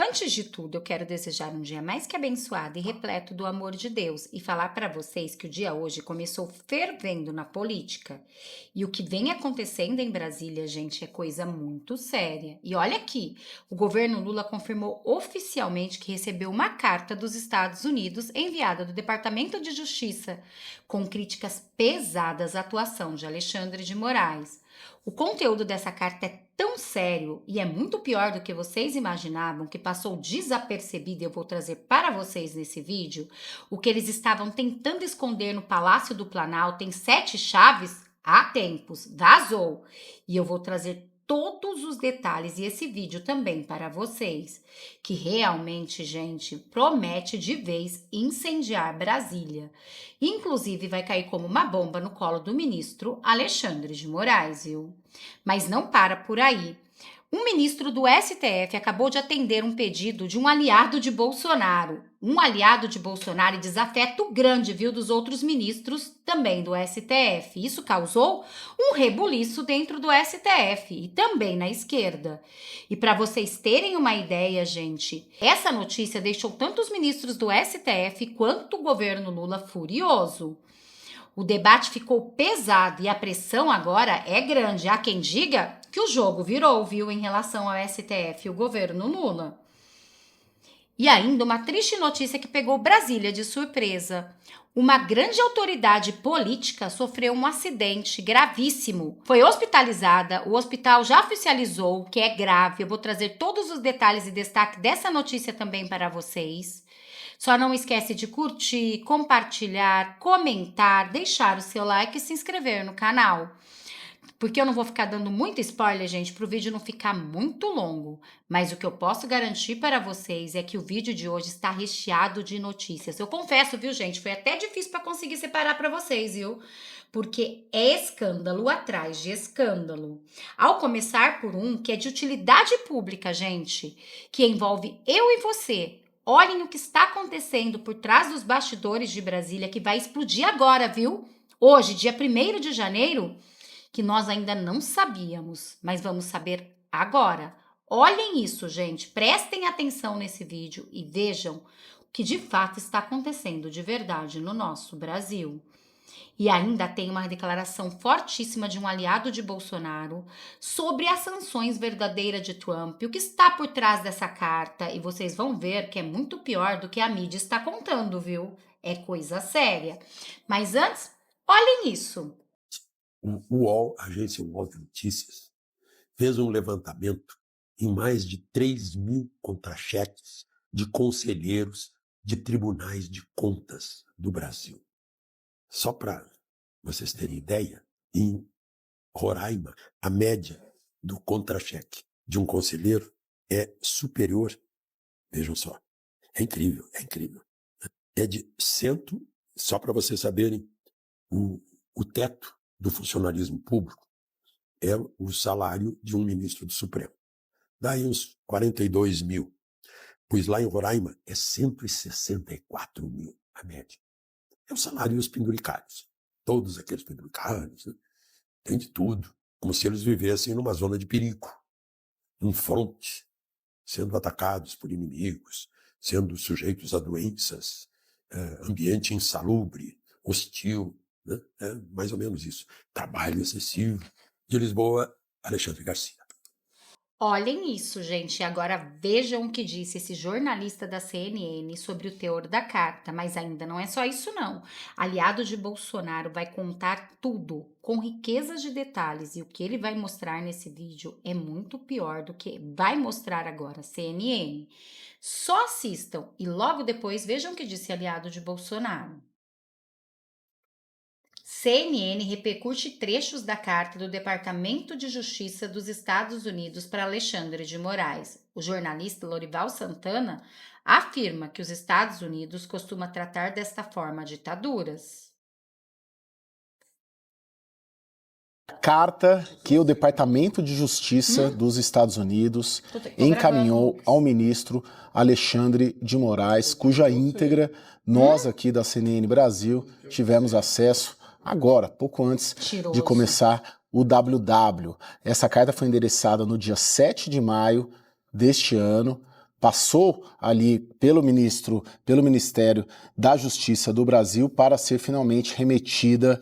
Antes de tudo, eu quero desejar um dia mais que abençoado e repleto do amor de Deus e falar para vocês que o dia hoje começou fervendo na política. E o que vem acontecendo em Brasília, gente, é coisa muito séria. E olha aqui, o governo Lula confirmou oficialmente que recebeu uma carta dos Estados Unidos enviada do Departamento de Justiça com críticas pesadas à atuação de Alexandre de Moraes. O conteúdo dessa carta é tão sério e é muito pior do que vocês imaginavam, que passou desapercebido, e eu vou trazer para vocês nesse vídeo, o que eles estavam tentando esconder no Palácio do Planalto em 7 chaves há tempos, vazou. E eu vou trazer todos os detalhes e esse vídeo também para vocês, que realmente, gente, promete de vez incendiar Brasília. Inclusive vai cair como uma bomba no colo do ministro Alexandre de Moraes, viu? Mas não para por aí. Um ministro do STF acabou de atender um pedido de um aliado de Bolsonaro. Um aliado de Bolsonaro e desafeto grande, viu, dos outros ministros também do STF. Isso causou um rebuliço dentro do STF e também na esquerda. E para vocês terem uma ideia, gente, essa notícia deixou tanto os ministros do STF quanto o governo Lula furioso. O debate ficou pesado e a pressão agora é grande. Há quem diga que o jogo virou, viu, em relação ao STF e o governo Lula. E ainda uma triste notícia que pegou Brasília de surpresa. Uma grande autoridade política sofreu um acidente gravíssimo. Foi hospitalizada, o hospital já oficializou que é grave. Eu vou trazer todos os detalhes e destaque dessa notícia também para vocês. Só não esquece de curtir, compartilhar, comentar, deixar o seu like e se inscrever no canal. Porque eu não vou ficar dando muito spoiler, gente, para o vídeo não ficar muito longo. Mas o que eu posso garantir para vocês é que o vídeo de hoje está recheado de notícias. Eu confesso, viu, gente? Foi até difícil para conseguir separar para vocês, viu? Porque é escândalo atrás de escândalo. Ao começar por um que é de utilidade pública, gente, que envolve eu e você. Olhem o que está acontecendo por trás dos bastidores de Brasília, que vai explodir agora, viu? Hoje, dia 1º de janeiro, que nós ainda não sabíamos, mas vamos saber agora. Olhem isso, gente, prestem atenção nesse vídeo e vejam o que de fato está acontecendo de verdade no nosso Brasil. E ainda tem uma declaração fortíssima de um aliado de Bolsonaro sobre as sanções verdadeiras de Trump, o que está por trás dessa carta, e vocês vão ver que é muito pior do que a mídia está contando, viu? É coisa séria. Mas antes, olhem isso. O UOL, a agência UOL de Notícias, fez um levantamento em mais de 3.000 contra-cheques de conselheiros de tribunais de contas do Brasil. Só para vocês terem ideia, em Roraima, a média do contra-cheque de um conselheiro é superior, vejam só, é incrível, é de só para vocês saberem, o teto do funcionalismo público é o salário de um ministro do Supremo. Daí uns 42 mil, pois lá em Roraima é 164 mil a média. É o salário dos penduricários. Todos aqueles penduricários, né? Tem de tudo, como se eles vivessem numa zona de perigo, em fronte, sendo atacados por inimigos, sendo sujeitos a doenças, ambiente insalubre, hostil, né? É mais ou menos isso. Trabalho excessivo. De Lisboa, Alexandre Garcia. Olhem isso, gente. Agora vejam o que disse esse jornalista da CNN sobre o teor da carta. Mas ainda não é só isso, não. Aliado de Bolsonaro vai contar tudo, com riquezas de detalhes. E o que ele vai mostrar nesse vídeo é muito pior do que vai mostrar agora a CNN. Só assistam e logo depois vejam o que disse aliado de Bolsonaro. CNN repercute trechos da carta do Departamento de Justiça dos Estados Unidos para Alexandre de Moraes. O jornalista Lorival Santana afirma que os Estados Unidos costumam tratar desta forma ditaduras. Carta que o Departamento de Justiça dos Estados Unidos encaminhou ao ministro Alexandre de Moraes, cuja íntegra nós aqui da CNN Brasil tivemos acesso agora, pouco antes de começar o WW. Essa carta foi endereçada no dia 7 de maio deste ano passou ali pelo Ministério da Justiça do Brasil para ser finalmente remetida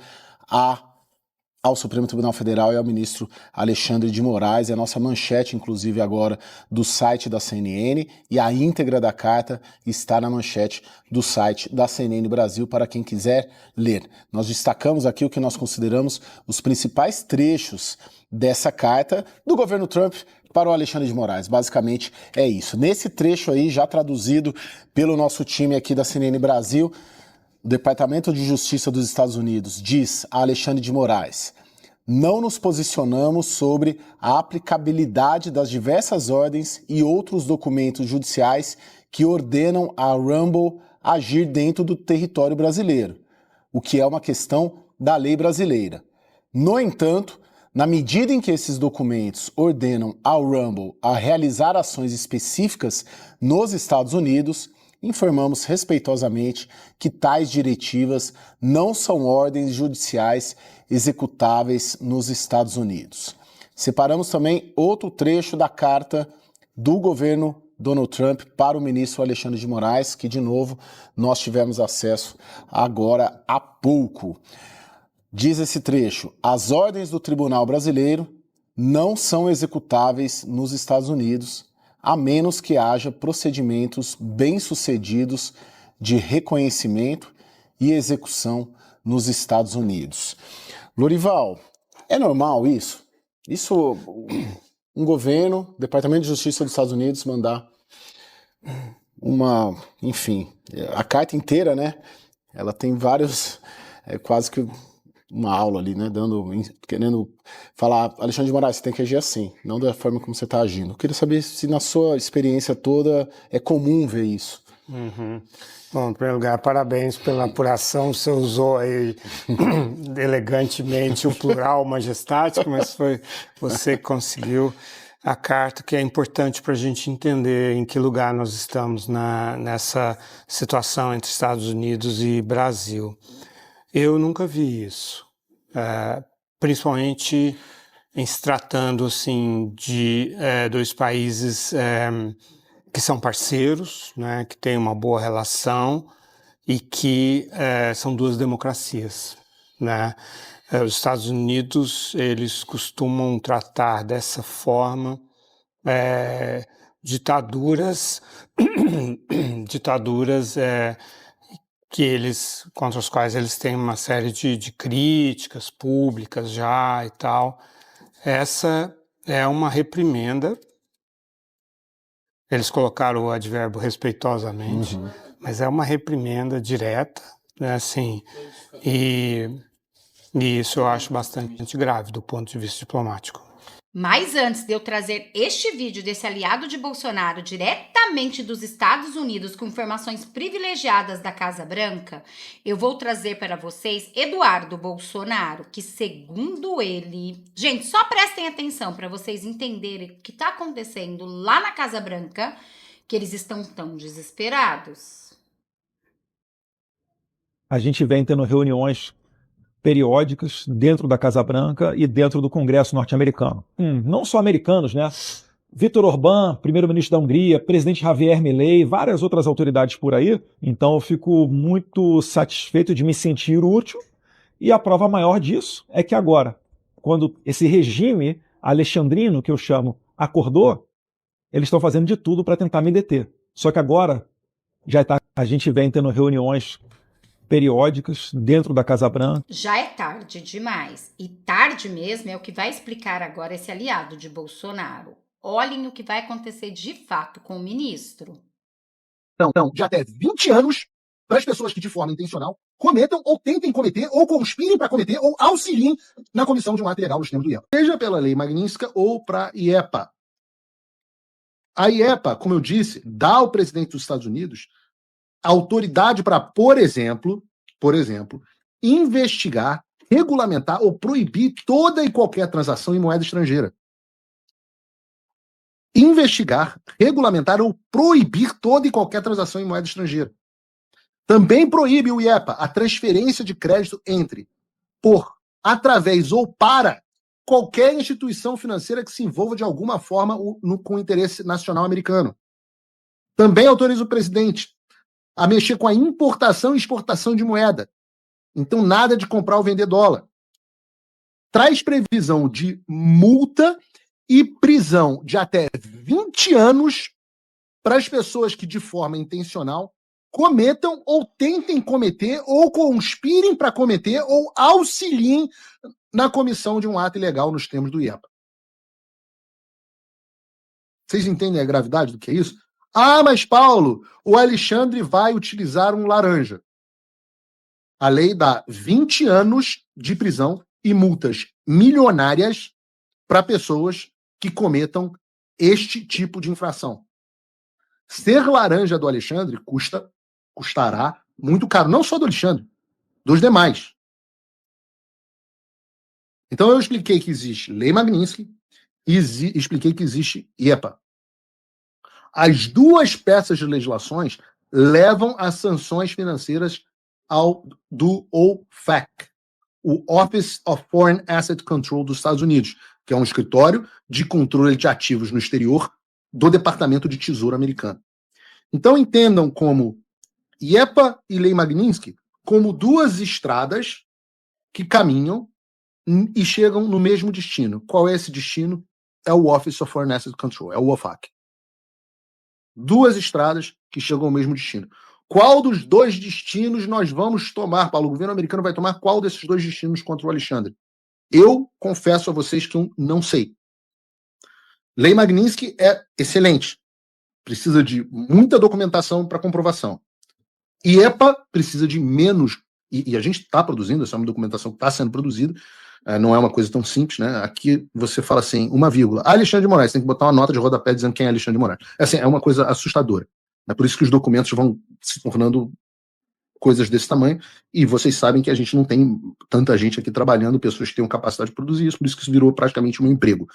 ao Supremo Tribunal Federal e ao ministro Alexandre de Moraes. É a nossa manchete, inclusive, agora do site da CNN, e a íntegra da carta está na manchete do site da CNN Brasil para quem quiser ler. Nós destacamos aqui o que nós consideramos os principais trechos dessa carta do governo Trump para o Alexandre de Moraes. Basicamente é isso. Nesse trecho aí, já traduzido pelo nosso time aqui da CNN Brasil, o Departamento de Justiça dos Estados Unidos diz a Alexandre de Moraes: não nos posicionamos sobre a aplicabilidade das diversas ordens e outros documentos judiciais que ordenam a Rumble agir dentro do território brasileiro, o que é uma questão da lei brasileira. No entanto, na medida em que esses documentos ordenam ao Rumble a realizar ações específicas nos Estados Unidos, informamos respeitosamente que tais diretivas não são ordens judiciais executáveis nos Estados Unidos. Separamos também outro trecho da carta do governo Donald Trump para o ministro Alexandre de Moraes, que, de novo, nós tivemos acesso agora há pouco. Diz esse trecho: as ordens do Tribunal Brasileiro não são executáveis nos Estados Unidos, a menos que haja procedimentos bem-sucedidos de reconhecimento e execução nos Estados Unidos. Lorival, é normal isso? Isso, um governo, Departamento de Justiça dos Estados Unidos mandar enfim, a carta inteira, né? Ela tem vários, quase que uma aula ali, né, querendo falar: Alexandre de Moraes, você tem que agir assim, não da forma como você está agindo. Eu queria saber se na sua experiência toda é comum ver isso. Bom, em primeiro lugar, parabéns pela apuração. Você usou aí elegantemente o plural majestático, mas foi você que conseguiu a carta, que é importante para a gente entender em que lugar nós estamos nessa situação entre Estados Unidos e Brasil. Eu nunca vi isso, principalmente em se tratando assim, de dois países que são parceiros, né, que têm uma boa relação e que são duas democracias, né? Os Estados Unidos, eles costumam tratar dessa forma ditaduras contra as quais eles têm uma série de críticas públicas já e tal. Essa é uma reprimenda. Eles colocaram o advérbio respeitosamente, mas é uma reprimenda direta, né, assim, e isso eu acho bastante grave do ponto de vista diplomático. Mas antes de eu trazer este vídeo desse aliado de Bolsonaro diretamente dos Estados Unidos com informações privilegiadas da Casa Branca, eu vou trazer para vocês Eduardo Bolsonaro, que segundo ele... Gente, só prestem atenção para vocês entenderem o que está acontecendo lá na Casa Branca, que eles estão tão desesperados. A gente vem tendo reuniões periódicas dentro da Casa Branca e dentro do Congresso norte-americano. Não só americanos, né? Viktor Orbán, primeiro-ministro da Hungria, presidente Javier Milei, várias outras autoridades por aí. Então eu fico muito satisfeito de me sentir útil. E a prova maior disso é que agora, quando esse regime alexandrino, que eu chamo, acordou, eles estão fazendo de tudo para tentar me deter. Só que agora a gente vem tendo reuniões periódicas dentro da Casa Branca. Já é tarde demais. E tarde mesmo é o que vai explicar agora esse aliado de Bolsonaro. Olhem o que vai acontecer de fato com o ministro. Então, de até 20 anos para as pessoas que de forma intencional cometam ou tentem cometer ou conspirem para cometer ou auxiliem na comissão de um ato ilegal nos termos do IEPA. Seja pela lei Magnitsky ou para a IEPA. A IEPA, como eu disse, dá ao presidente dos Estados Unidos autoridade para, por exemplo, investigar, regulamentar ou proibir toda e qualquer transação em moeda estrangeira. Investigar, regulamentar ou proibir toda e qualquer transação em moeda estrangeira. Também proíbe o IEPA a transferência de crédito entre, por, através ou para qualquer instituição financeira que se envolva de alguma forma com o interesse nacional americano. Também autoriza o presidente a mexer com a importação e exportação de moeda. Então, nada de comprar ou vender dólar. Traz previsão de multa e prisão de até 20 anos para as pessoas que, de forma intencional, cometam ou tentem cometer, ou conspirem para cometer, ou auxiliem na comissão de um ato ilegal nos termos do IEPA. Vocês entendem a gravidade do que é isso? Ah, mas Paulo, o Alexandre vai utilizar um laranja. A lei dá 20 anos de prisão e multas milionárias para pessoas que cometam este tipo de infração. Ser laranja do Alexandre custará muito caro, não só do Alexandre, dos demais. Então eu expliquei que existe Lei Magnitsky e expliquei que existe IEPA. As duas peças de legislações levam a sanções financeiras do OFAC, o Office of Foreign Asset Control dos Estados Unidos, que é um escritório de controle de ativos no exterior do Departamento de Tesouro americano. Então entendam como IEPA e Lei Magnitsky como duas estradas que caminham e chegam no mesmo destino. Qual é esse destino? É o Office of Foreign Asset Control, é o OFAC. Duas estradas que chegam ao mesmo destino. Qual dos dois destinos nós vamos tomar, Paulo? O governo americano vai tomar qual desses dois destinos contra o Alexandre? Eu confesso a vocês que eu não sei. Lei Magnitsky é excelente. Precisa de muita documentação para comprovação. IEPA precisa de menos. E a gente está produzindo, essa é uma documentação que está sendo produzida, não é uma coisa tão simples, né? Aqui você fala assim, uma vírgula. Alexandre de Moraes, tem que botar uma nota de rodapé dizendo quem é Alexandre de Moraes. Assim, é uma coisa assustadora. É por isso que os documentos vão se tornando coisas desse tamanho, e vocês sabem que a gente não tem tanta gente aqui trabalhando, pessoas que tenham capacidade de produzir isso, por isso que isso virou praticamente um emprego.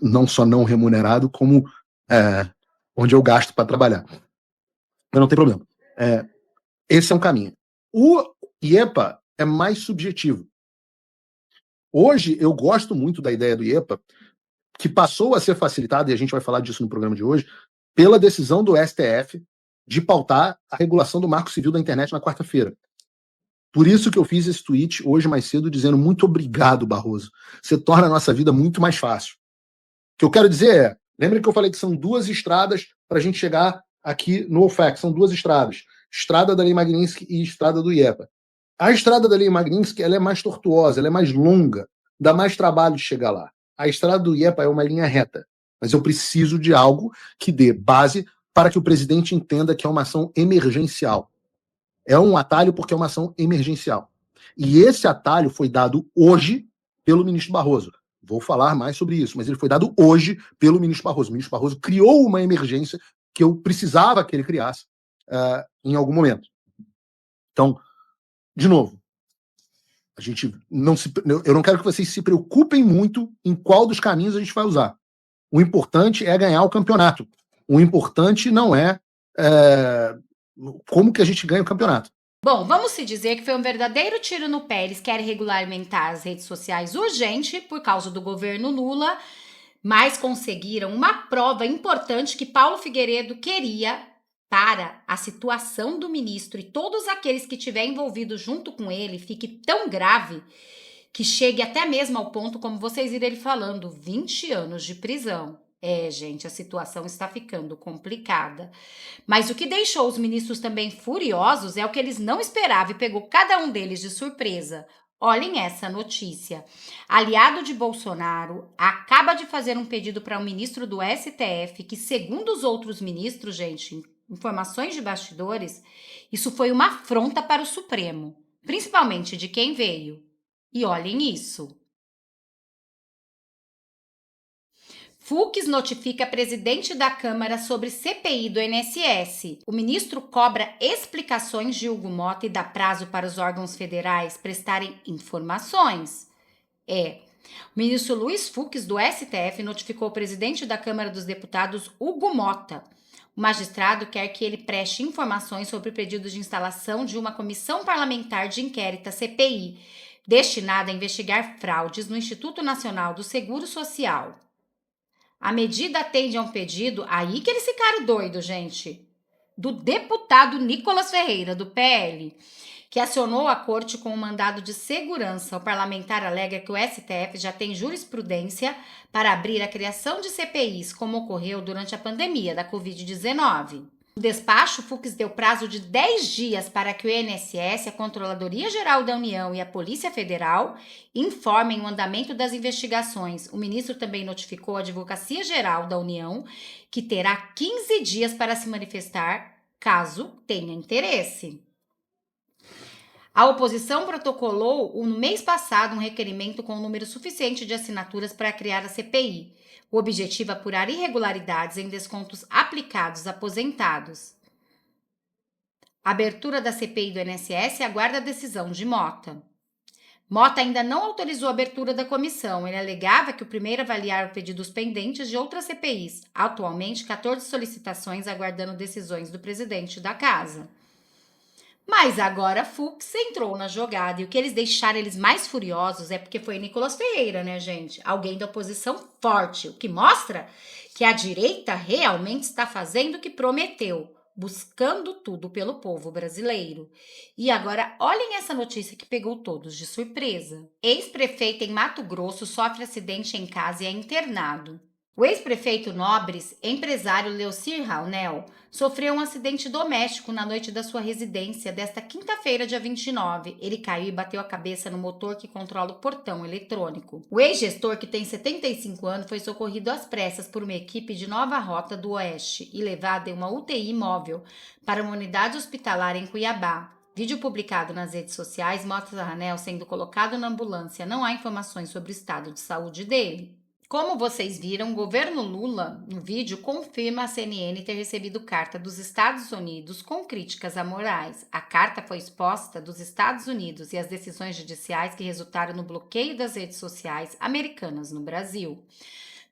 Não só não remunerado, como onde eu gasto para trabalhar. Mas não tem problema. Esse é um caminho. O IEPA é mais subjetivo. Hoje, eu gosto muito da ideia do IEPA, que passou a ser facilitada, e a gente vai falar disso no programa de hoje, pela decisão do STF de pautar a regulação do Marco Civil da Internet na quarta-feira. Por isso que eu fiz esse tweet hoje mais cedo, dizendo muito obrigado, Barroso. Você torna a nossa vida muito mais fácil. O que eu quero dizer é, lembra que eu falei que são duas estradas para a gente chegar aqui no OFAC, são duas estradas. Estrada da Lei Magnitsky e estrada do IEPA. A estrada da Lei Magnitsky ela é mais tortuosa, ela é mais longa, dá mais trabalho de chegar lá. A estrada do IEPA é uma linha reta, mas eu preciso de algo que dê base para que o presidente entenda que é uma ação emergencial. É um atalho porque é uma ação emergencial. E esse atalho foi dado hoje pelo ministro Barroso. Vou falar mais sobre isso, mas ele foi dado hoje pelo ministro Barroso. O ministro Barroso criou uma emergência que eu precisava que ele criasse em algum momento. Então, de novo, eu não quero que vocês se preocupem muito em qual dos caminhos a gente vai usar. O importante é ganhar o campeonato. O importante não é como que a gente ganha o campeonato. Bom, vamos se dizer que foi um verdadeiro tiro no pé. Eles querem regulamentar as redes sociais urgente por causa do governo Lula, mas conseguiram uma prova importante que Paulo Figueiredo queria para a situação do ministro e todos aqueles que estiverem envolvidos junto com ele fique tão grave que chegue até mesmo ao ponto, como vocês viram ele falando, 20 anos de prisão. Gente, a situação está ficando complicada. Mas o que deixou os ministros também furiosos é o que eles não esperavam e pegou cada um deles de surpresa. Olhem essa notícia. Aliado de Bolsonaro acaba de fazer um pedido para o ministro do STF que, segundo os outros ministros, gente, informações de bastidores, isso foi uma afronta para o Supremo, principalmente de quem veio. E olhem isso. Fux notifica presidente da Câmara sobre CPI do INSS. O ministro cobra explicações de Hugo Mota e dá prazo para os órgãos federais prestarem informações. O ministro Luiz Fux, do STF, notificou o presidente da Câmara dos Deputados, Hugo Mota. O magistrado quer que ele preste informações sobre o pedido de instalação de uma comissão parlamentar de inquérito, CPI, destinada a investigar fraudes no Instituto Nacional do Seguro Social. A medida atende a um pedido, aí que eles ficaram doidos, gente, do deputado Nicolas Ferreira, do PL, que acionou a corte com um mandado de segurança. O parlamentar alega que o STF já tem jurisprudência para abrir a criação de CPIs, como ocorreu durante a pandemia da Covid-19. No despacho, Fux deu prazo de 10 dias para que o INSS, a Controladoria Geral da União e a Polícia Federal informem o andamento das investigações. O ministro também notificou a Advocacia Geral da União que terá 15 dias para se manifestar, caso tenha interesse. A oposição protocolou no mês passado um requerimento com um número suficiente de assinaturas para criar a CPI. O objetivo é apurar irregularidades em descontos aplicados a aposentados. A abertura da CPI do INSS aguarda a decisão de Mota. Mota ainda não autorizou a abertura da comissão. Ele alegava que o primeiro avaliar pedidos pendentes de outras CPIs. Atualmente, 14 solicitações aguardando decisões do presidente da casa. Mas agora Fux entrou na jogada e o que eles deixaram eles mais furiosos é porque foi Nicolas Ferreira, né, gente? Alguém da oposição forte, o que mostra que a direita realmente está fazendo o que prometeu, buscando tudo pelo povo brasileiro. E agora, olhem essa notícia que pegou todos de surpresa. Ex-prefeito em Mato Grosso sofre acidente em casa e é internado. O ex-prefeito Nobres, empresário Leocir Raunel, sofreu um acidente doméstico na noite da sua residência desta quinta-feira, dia 29. Ele caiu e bateu a cabeça no motor que controla o portão eletrônico. O ex-gestor, que tem 75 anos, foi socorrido às pressas por uma equipe de Nova Rota do Oeste e levado em uma UTI móvel para uma unidade hospitalar em Cuiabá. Vídeo publicado nas redes sociais mostra Raunel sendo colocado na ambulância. Não há informações sobre o estado de saúde dele. Como vocês viram, o governo Lula, no vídeo, confirma a CNN ter recebido carta dos Estados Unidos com críticas a Moraes. A carta foi exposta dos Estados Unidos e as decisões judiciais que resultaram no bloqueio das redes sociais americanas no Brasil.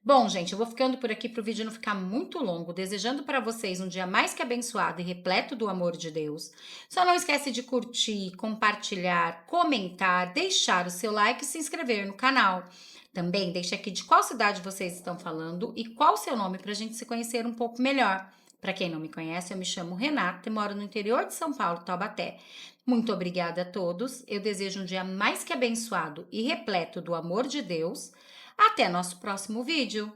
Bom, gente, eu vou ficando por aqui para o vídeo não ficar muito longo, desejando para vocês um dia mais que abençoado e repleto do amor de Deus. Só não esquece de curtir, compartilhar, comentar, deixar o seu like e se inscrever no canal. Também deixa aqui de qual cidade vocês estão falando e qual o seu nome para a gente se conhecer um pouco melhor. Para quem não me conhece, eu me chamo Renata e moro no interior de São Paulo, Taubaté. Muito obrigada a todos. Eu desejo um dia mais que abençoado e repleto do amor de Deus. Até nosso próximo vídeo.